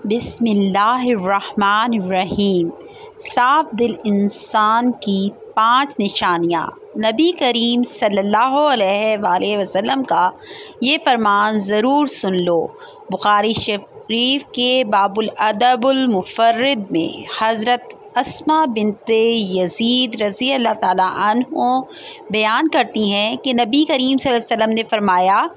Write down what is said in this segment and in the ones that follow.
बिस्मिल्लाहिर्रहमानिर्रहीम। साफ दिल इंसान की 5 निशानियाँ। नबी करीम सल्लल्लाहु अलैहि वसल्लम का ये फरमान ज़रूर सुन लो। बुखारी शरीफ के बाबुल अदबुल मुफर्रिद में हज़रत अस्मा बिनते यज़ीद रज़ी अल्लाह ताला अन्हो बयान करती हैं कि नबी करीम सल्लल्लाहु अलैहि वसल्लम ने फरमाया,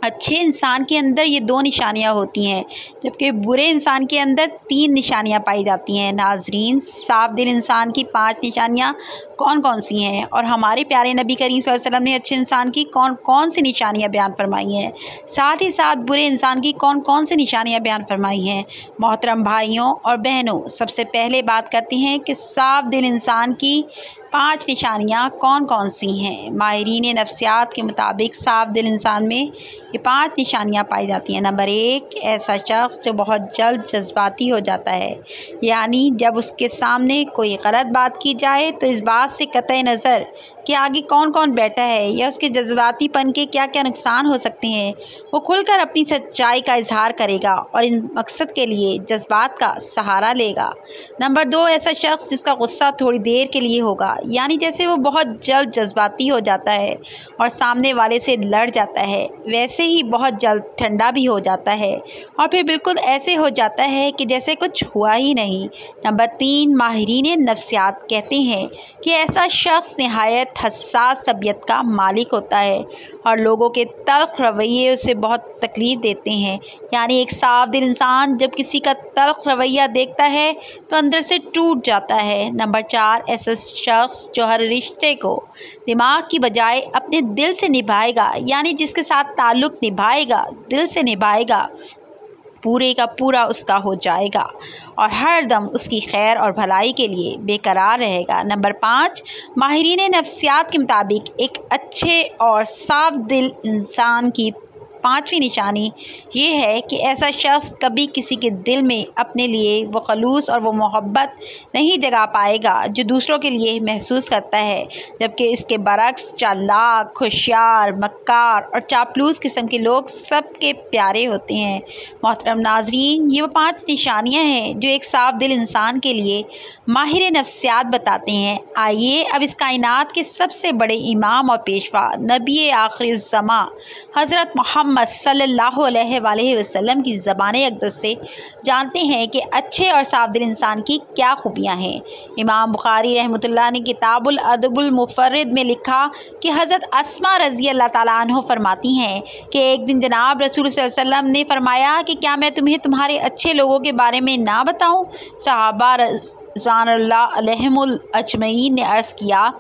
अच्छे इंसान के अंदर ये 2 निशानियाँ होती हैं, जबकि बुरे इंसान के अंदर 3 निशानियाँ पाई जाती हैं। नाजरीन, साफ दिल इंसान की 5 निशानियाँ कौन कौन सी हैं और हमारे प्यारे नबी करीम सल्लल्लाहु अलैहि वसल्लम ने अच्छे इंसान की कौन कौन सी निशानियाँ बयान फरमाई हैं, साथ ही साथ बुरे इंसान की कौन कौन सी निशानियाँ बयान फरमाई हैं। मोहतरम भाइयों और बहनों, सबसे पहले बात करते हैं कि साफ दिल इंसान की 5 निशानियाँ कौन कौन सी हैं। माहिरीन नफ्सियात के मुताबिक साफ दिल इंसान में ये 5 निशानियाँ पाई जाती हैं। नंबर 1, ऐसा शख्स जो बहुत जल्द जज्बाती हो जाता है, यानी जब उसके सामने कोई गलत बात की जाए तो इस बात से कतई नज़र कि आगे कौन कौन बैठा है या उसके जज्बातीपन के क्या क्या नुकसान हो सकते हैं, वो खुलकर अपनी सच्चाई का इजहार करेगा और इन मकसद के लिए जज्बात का सहारा लेगा। नंबर 2, ऐसा शख्स जिसका गुस्सा थोड़ी देर के लिए होगा, यानी जैसे वो बहुत जल्द जज्बाती हो जाता है और सामने वाले से लड़ जाता है, वैसे ही बहुत जल्द ठंडा भी हो जाता है और फिर बिल्कुल ऐसे हो जाता है कि जैसे कुछ हुआ ही नहीं। नंबर 3, माहिरीन नफ्सियात कहते हैं कि ऐसा शख्स निहायत हसास तबीयत का मालिक होता है और लोगों के तल्ख रवैये उसे बहुत तकलीफ़ देते हैं, यानी एक साफ दिल इंसान जब किसी का तल्ख रवैया देखता है तो अंदर से टूट जाता है। नंबर 4, ऐसा शख्स जो हर रिश्ते को दिमाग की बजाय अपने दिल से निभाएगा, यानी जिसके साथ ताल्लुक़ निभाएगा दिल से निभाएगा, पूरे का पूरा उसका हो जाएगा और हर दम उसकी खैर और भलाई के लिए बेकरार रहेगा। नंबर 5, माहिरीन नफ्सियात के मुताबिक एक अच्छे और साफ दिल इंसान की 5वीं निशानी ये है कि ऐसा शख्स कभी किसी के दिल में अपने लिए वो खलूस और वो मोहब्बत नहीं जगा पाएगा जो दूसरों के लिए महसूस करता है, जबकि इसके बरक्स चालाक, होशियार, मक्कार और चापलूस किस्म के लोग सबके प्यारे होते हैं। मोहतरम नाजरीन, ये वो 5 निशानियाँ हैं जो एक साफ दिल इंसान के लिए माहिर नफ्सियात बताते हैं। आइए अब इस कायनात के सबसे बड़े इमाम और पेशवा नबी आखिरुज़्ज़मा हज़रत मोहम्मद सल्लल्लाहु अलैहि वसल्लम की ज़बान अक़दस से जानते हैं कि अच्छे और साफ दिल इंसान की क्या खूबियाँ हैं। इमाम बुखारी रहमतुल्लाह ने किताबुल अदबुल मुफर्रिद में लिखा कि हज़रत अस्मा रज़ी अल्लाह ताला अन्हा फरमाती हैं कि एक दिन जनाब रसूल सल्लल्लाहु अलैहि वसल्लम ने फरमाया कि क्या मैं तुम्हें तुम्हारे अच्छे लोगों के बारे में ना बताऊँ। सहाबा रज़ियल्लाहु अलैहिमुल अजमईन ने अर्ज़ किया,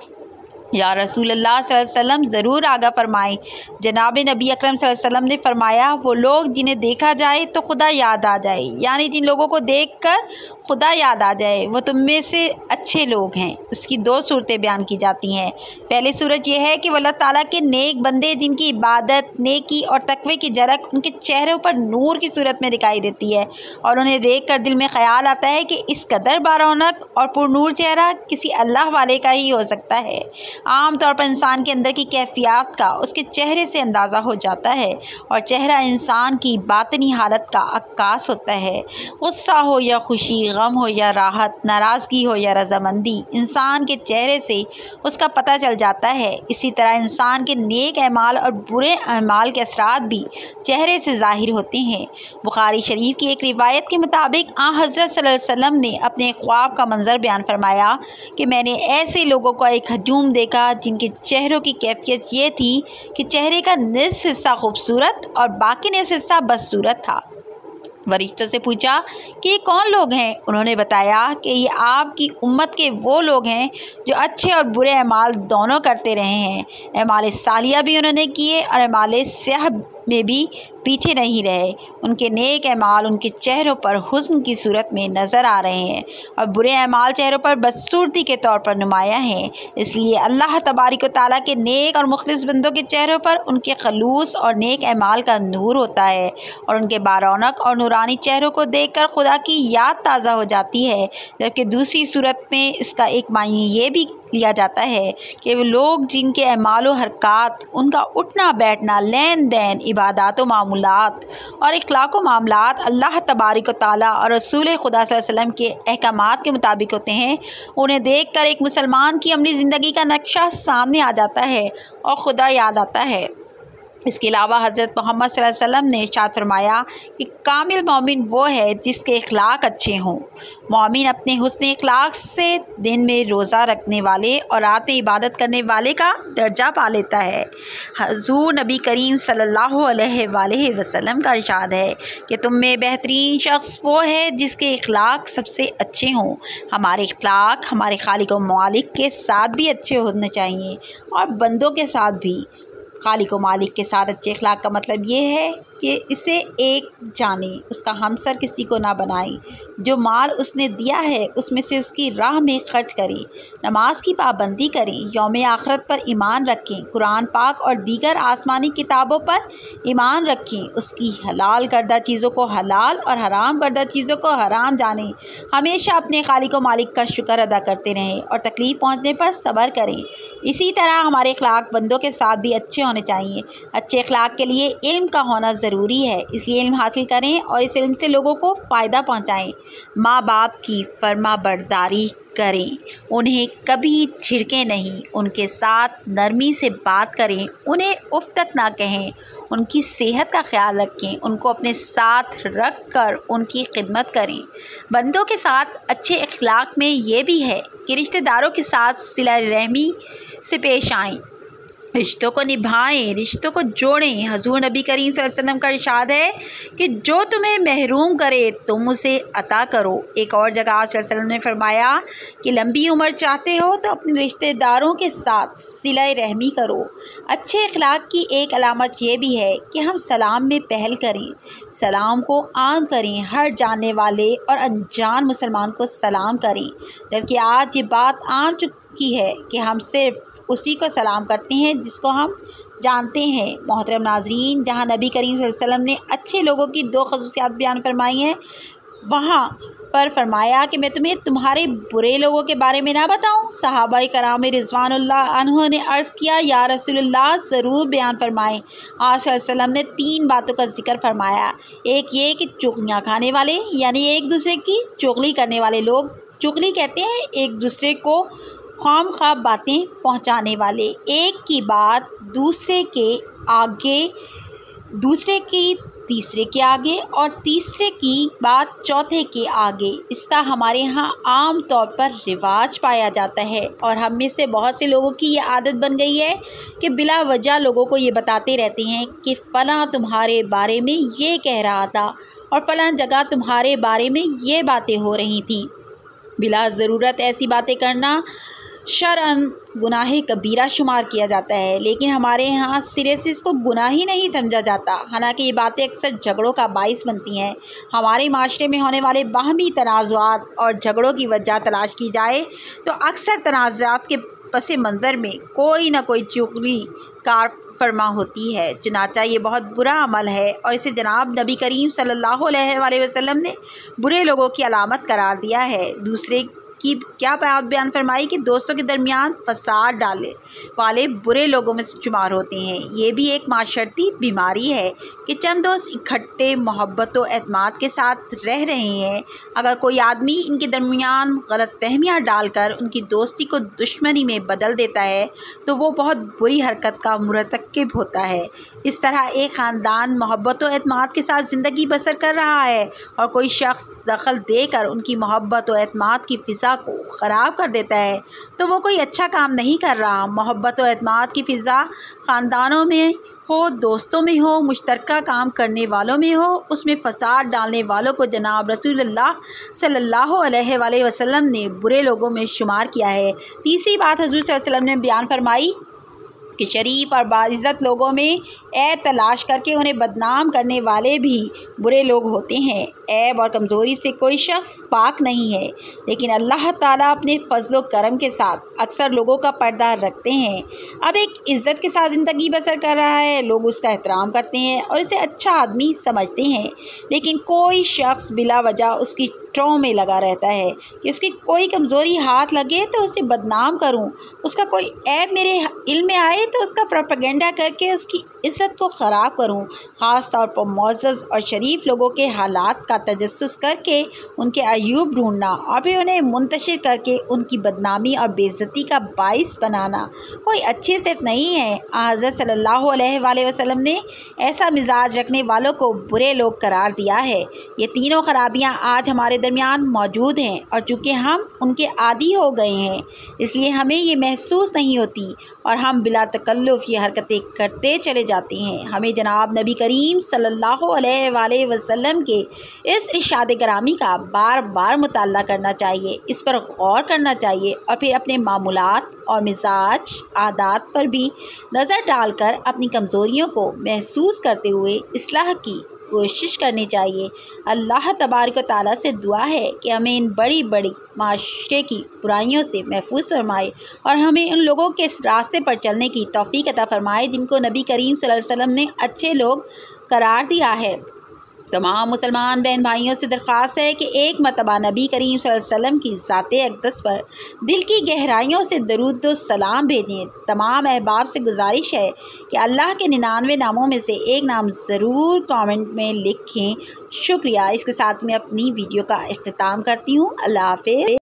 या रसूलुल्लाह सल्लल्लाहु अलैहि वसल्लम ज़रूर आगा फरमाएँ। जनाब नबी अकरम सल्लल्लाहु अलैहि वसल्लम ने फरमाया, वो लोग जिन्हें देखा जाए तो खुदा याद आ जाए, यानी जिन लोगों को देखकर खुदा याद आ जाए वो तुम में से अच्छे लोग हैं। उसकी 2 सूरतें बयान की जाती हैं। पहली सूरत यह है कि वह अल्लाह ताला के नेक बंदे जिनकी इबादत, नेकी और तकवे की झलक उनके चेहरों पर नूर की सूरत में दिखाई देती है और उन्हें देखकर दिल में ख्याल आता है कि इस कदर बारौनक और पुरनूर चेहरा किसी अल्लाह वाले का ही हो सकता है। आम तौर पर इंसान के अंदर की कैफियत का उसके चेहरे से अंदाज़ा हो जाता है और चेहरा इंसान की बातनी हालत का अक्कास होता है। गुस्सा हो या खुशी, गम हो या राहत, नाराज़गी हो या रज़ामंदी, इंसान के चेहरे से उसका पता चल जाता है। इसी तरह इंसान के नेक अमाल और बुरे अमाल के असरात भी चेहरे से ज़ाहिर होते हैं। बुखारी शरीफ की एक रिवायत के मुताबिक हज़रत सल्लल्लाहु अलैहि वसल्लम ने अपने ख्वाब का मंजर बयान फरमाया कि मैंने ऐसे लोगों का एक हजूम देखा जिनके चेहरों की कैफियत ये थी कि चेहरे का निस्फ हिस्सा खूबसूरत और बाकी निस्फ हिस्सा बदसूरत था। फरिश्तों से पूछा कि ये कौन लोग हैं। उन्होंने बताया कि ये आपकी उम्मत के वो लोग हैं जो अच्छे और बुरे अमाल दोनों करते रहे हैं। अमाल सालिया भी उन्होंने किए और अमाल स्याह में भी पीछे नहीं रहे। उनके नेक अमाल उनके चेहरों पर हुस्न की सूरत में नज़र आ रहे हैं और बुरे अमाल चेहरों पर बदसूरती के तौर पर नुमायाँ हैं। इसलिए अल्लाह तबारिक व तआला के नेक और मुखलिस बंदों के चेहरों पर उनके खलूस और नेक अमाल का नूर होता है और उनके बारौनक और नूरानी चेहरों को देखकर खुदा की याद ताज़ा हो जाती है। जबकि दूसरी सूरत में इसका एक मायने ये भी लिया जाता है कि वो लोग जिनके अमाल व हरकात, उनका उठना बैठना, लेन देन, इबादत व मामूलात और इखलाक व मामलात अल्लाह तबारक व तआला और रसूल खुदा सल्लल्लाहु अलैहि वसल्लम के अहकामात के मुताबिक होते हैं, उन्हें देखकर एक मुसलमान की अपनी ज़िंदगी का नक्शा सामने आ जाता है और खुदा याद आता है। इसके अलावा हज़रत मोहम्मद सल्लल्लाहु अलैहि वसल्लम ने इरशाद फरमाया कि कामिल मोमिन वो है जिसके इखलाक अच्छे हों। मोमिन अपने हुस्न इखलाक से दिन में रोज़ा रखने वाले और रात में इबादत करने वाले का दर्जा पा लेता है। हुज़ूर नबी करीम सल्लल्लाहु अलैहि वसल्लम का इरशाद है कि तुम में बेहतरीन शख्स वो है जिसके इखलाक सबसे अच्छे हों। हमारे इखलाक हमारे खालिक व मालिक के साथ भी अच्छे होने चाहिए और बंदों के साथ भी। खालिक व मालिक के साथ अच्छे अखलाक का मतलब ये है कि इसे एक जाने, उसका हमसर किसी को ना बनाए, जो माल उसने दिया है उसमें से उसकी राह में खर्च करें, नमाज की पाबंदी करें, यौम आखिरत पर ईमान रखें, कुरान पाक और दीगर आसमानी किताबों पर ईमान रखें, उसकी हलाल करदा चीज़ों को हलाल और हराम करदा चीज़ों को हराम जानें, हमेशा अपने खालिक व मालिक का शुक्र अदा करते रहें और तकलीफ़ पहुँचने पर सब्र करें। इसी तरह हमारे अखलाक बंदों के साथ भी अच्छे होने चाहिए। अच्छे अखलाक के लिए इल्म का होना ज़रूरी है, इसलिए इल्म हासिल करें और इस इल्म से लोगों को फ़ायदा पहुंचाएं। माँ बाप की फर्मा बरदारी करें, उन्हें कभी झिड़कें नहीं, उनके साथ नरमी से बात करें, उन्हें उफ़ तक ना कहें, उनकी सेहत का ख्याल रखें, उनको अपने साथ रख कर उनकी खिदमत करें। बंदों के साथ अच्छे अखलाक में ये भी है कि रिश्तेदारों के साथ सिला रहमी से पेश आएँ, रिश्तों को निभाएं, रिश्तों को जोड़ें। हुज़ूर नबी करीम सल्लल्लाहु अलैहि वसल्लम का इरशाद है कि जो तुम्हें महरूम करे तुम उसे अता करो। एक और जगह आप सल्लल्लाहु अलैहि वसल्लम ने फरमाया कि लंबी उम्र चाहते हो तो अपने रिश्तेदारों के साथ सिला रहमी करो। अच्छे अखलाक की एक अलामत ये भी है कि हम सलाम में पहल करें, सलाम को आम करें, हर जानने वाले और अनजान मुसलमान को सलाम करें, जबकि आज ये बात आम चुकी है कि हम सिर्फ़ उसी को सलाम करते हैं जिसको हम जानते हैं। मोहतरम नाज़रीन, जहाँ नबी करीम सल्लल्लाहु अलैहि वसल्लम ने अच्छे लोगों की दो ख़ुसूसियात बयान फरमाई हैं, वहाँ पर फरमाया कि मैं तुम्हें तुम्हारे बुरे लोगों के बारे में ना बताऊँ। सहाबाए कराम रिज़वानुल्लाह अन्हुम ने अर्ज़ किया, या रसूलुल्लाह ज़रूर बयान फरमाएँ। आप सल्लल्लाहु अलैहि वसल्लम ने 3 बातों का जिक्र फरमाया। एक ये कि चुगलियाँ खाने वाले, यानी एक दूसरे की चुगली करने वाले लोग, चुगली कहते हैं एक दूसरे को ख़ामख़वाह बातें पहुंचाने वाले, एक की बात दूसरे के आगे, दूसरे की तीसरे के आगे और तीसरे की बात चौथे के आगे। इसका हमारे यहाँ आम तौर पर रिवाज पाया जाता है और हम में से बहुत से लोगों की ये आदत बन गई है कि बिला वजह लोगों को ये बताते रहते हैं कि फ़लाँ तुम्हारे बारे में ये कह रहा था और फ़लाँ जगह तुम्हारे बारे में ये बातें हो रही थीं। बिला ज़रूरत ऐसी बातें करना शरअन गुनाह कबीरा शुमार किया जाता है, लेकिन हमारे यहाँ सिरे से इसको गुनाह ही नहीं समझा जाता। हालांकि ये बातें अक्सर झगड़ों का बाइस बनती हैं। हमारे माशरे में होने वाले बाहमी तनाज़ुआत और झगड़ों की वजह तलाश की जाए तो अक्सर तनाज़ुआत के पस मंज़र में कोई ना कोई चुगली कार फरमा होती है। चुनाचा ये बहुत बुरा अमल है और इसे जनाब नबी करीम सल्लल्लाहु अलैहि वसल्लम ने बुरे लोगों की अलामत करार दिया है। दूसरे की क्या बात बयान फरमाई कि दोस्तों के दरमियान फसाद डालने वाले बुरे लोगों में से शुमार होते हैं। ये भी एक माशरती बीमारी है कि चंद दोस्त इकट्ठे मोहब्बत व एतमाद के साथ रह रहे हैं। अगर कोई आदमी इनके दरमियान गलत फहमियाँ डालकर उनकी दोस्ती को दुश्मनी में बदल देता है तो वो बहुत बुरी हरकत का मुरतकिब होता है। इस तरह एक ख़ानदान मोहब्बत व एतमाद के साथ ज़िंदगी बसर कर रहा है और कोई शख्स दखल देकर उनकी मोहब्बत व एतमाद की फ़िज़ा को ख़राब कर देता है तो वो कोई अच्छा काम नहीं कर रहा। मोहब्बत व एतमाद की फ़िज़ा ख़ानदानों में हो, दोस्तों में हो, मुश्तरका काम करने वालों में हो, उसमें फ़साद डालने वालों को जनाब रसूलुल्लाह सल्लल्लाहु अलैहि वसल्लम ने बुरे लोगों में शुमार किया है। तीसरी बात हुज़ूर सल्लल्लाहु अलैहि वसल्लम ने बयान फरमाई कि शरीफ और बाइज़्ज़त लोगों में ऐब तलाश करके उन्हें बदनाम करने वाले भी बुरे लोग होते हैं। ऐब और कमज़ोरी से कोई शख्स पाक नहीं है, लेकिन अल्लाह ताला अपने फजलो करम के साथ अक्सर लोगों का पर्दा रखते हैं। अब एक इज़्ज़त के साथ ज़िंदगी बसर कर रहा है, लोग उसका एहतराम करते हैं और इसे अच्छा आदमी समझते हैं, लेकिन कोई शख्स बिला वजह उसकी ट्रों में लगा रहता है कि उसकी कोई कमज़ोरी हाथ लगे तो उसे बदनाम करूं, उसका कोई ऐब मेरे इल्म में आए तो उसका प्रोपेगेंडा करके उसकी इज़्ज़त को ख़राब करूं। ख़ास तौर पर मुअज़्ज़ज़ और शरीफ लोगों के हालात का तजस्सुस करके उनके अयूब ढूंढना और फिर उन्हें मुंतशिर करके उनकी बदनामी और बेइज्जती का बाइस बनाना कोई अच्छी सिर्फ नहीं है। हज़रत सल्लल्लाहु अलैहि वसल्लम ने ऐसा मिजाज रखने वालों को बुरे लोग करार दिया है। ये तीनों खराबियाँ आज हमारे दरमियान मौजूद हैं और चूँकि हम उनके आदी हो गए हैं, इसलिए हमें ये महसूस नहीं होती और हम बिला तकल्लुफ़ ये हरकतें करते चले जाते हैं। हमें जनाब नबी करीम सल्लल्लाहु अलैहि वसल्लम के इस इरशाद गिरामी का बार बार मुताला करना चाहिए, इस पर गौर करना चाहिए और फिर अपने मामूलात और मिजाज आदात पर भी नज़र डालकर अपनी कमज़ोरियों को महसूस करते हुए इस्लाह की कोशिश करनी चाहिए। अल्लाह तबारक व तआला से दुआ है कि हमें इन बड़ी बड़ी माशरे की बुराइयों से महफूज फरमाए और हमें उन लोगों के रास्ते पर चलने की तौफीक अता फरमाए जिनको नबी करीम सल्लल्लाहु अलैहि वसल्लम ने अच्छे लोग करार दिया है। तमाम मुसलमान बहन भाइयों से दरख्वास्त है कि एक मरतबा नबी करीम सल्लल्लाहु अलैहि वसल्लम की ज़ाते अक़दस पर दिल की गहराइयों से दरूद व सलाम भेजें। तमाम अहबाब से गुजारिश है कि अल्लाह के 99 नामों में से एक नाम ज़रूर कमेंट में लिखें। शुक्रिया। इसके साथ मैं अपनी वीडियो का इख्तिताम करती हूँ। अल्लाह हाफ़िज़।